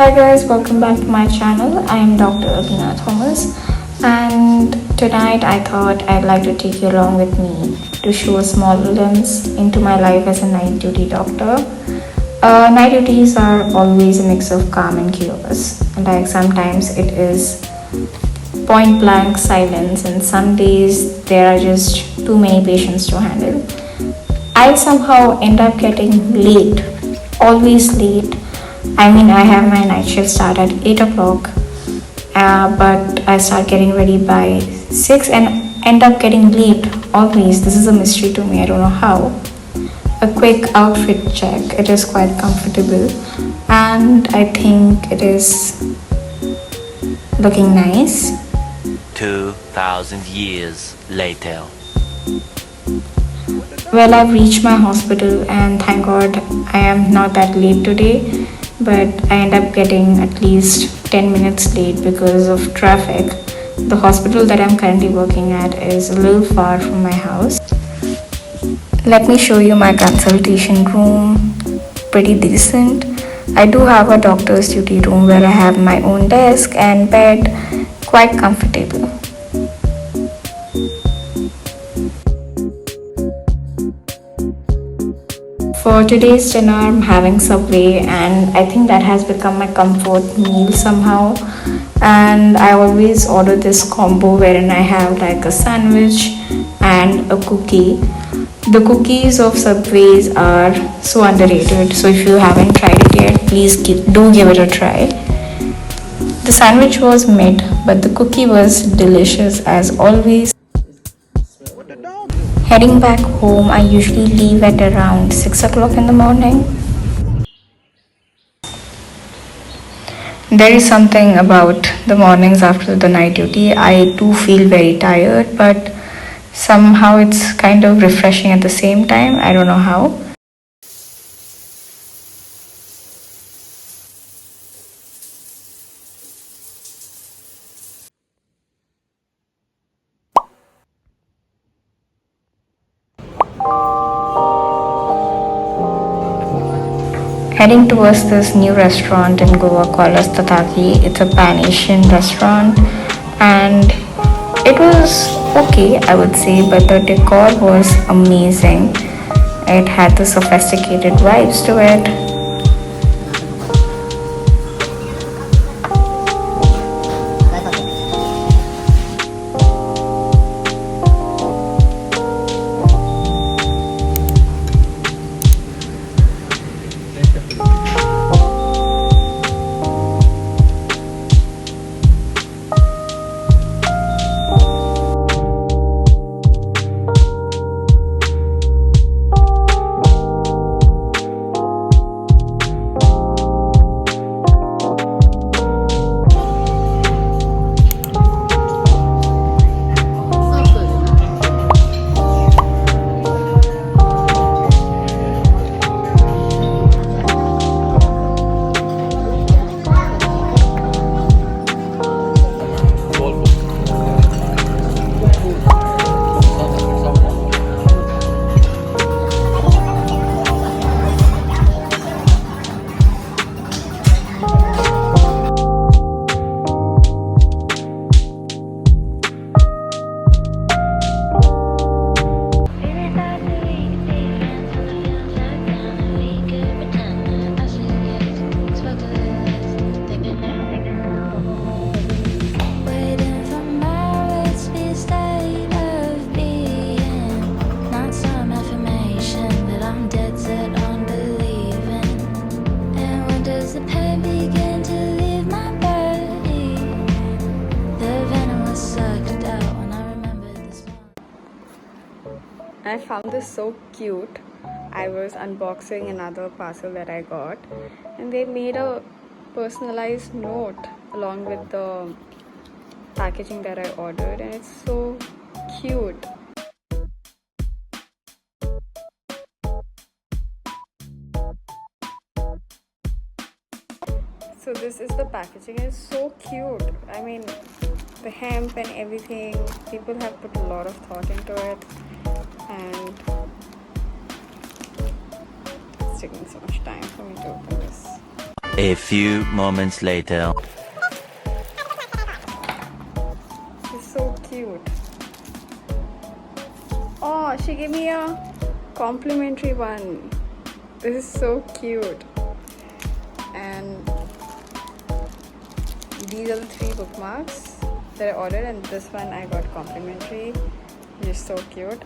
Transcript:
Hi guys, welcome back to my channel. I am Dr. Abhina Thomas, and tonight I thought I'd like to take you along with me to show a small glimpse into my life as a night duty doctor. Night duties are always a mix of calm and chaos. Like sometimes it is point blank silence, and some days there are just too many patients to handle. I somehow end up getting late, always late. I have my night shift start at 8 o'clock, but I start getting ready by 6 and end up getting late always. This is a mystery to me, I don't know how. A quick outfit check, it is quite comfortable, and I think it is looking nice. 2,000 years later. Well, I've reached my hospital, and thank God I am not that late today, but I end up getting at least 10 minutes late because of traffic. The hospital that I'm currently working at is a little far from my house. Let me show you my consultation room. Pretty decent. I do have a doctor's duty room where I have my own desk and bed, quite comfortable. For today's dinner, I'm having Subway, and I think that has become my comfort meal somehow. And I always order this combo wherein I have like a sandwich and a cookie. The cookies of Subways are so underrated, so if you haven't tried it yet, please do give it a try. The sandwich was mid, but the cookie was delicious as always. Heading back home, I usually leave at around 6 o'clock in the morning. There is something about the mornings after the night duty. I do feel very tired, but somehow it's kind of refreshing at the same time. I don't know how. Heading towards this new restaurant in Goa called as Tataki. It's a Pan-Asian restaurant, and it was okay, I would say, but the decor was amazing. It had the sophisticated vibes to it. I found this so cute. I was unboxing another parcel that I got, and they made a personalized note along with the packaging that I ordered, and it's so cute. So this is the packaging. It's so cute. The hemp and everything, people have put a lot of thought into it, and it's taking so much time for me to open this. A few moments later. She's so cute. Oh, she gave me a complimentary one. This is so cute. And these are the 3 bookmarks that I ordered, and this one I got complimentary. You're so cute.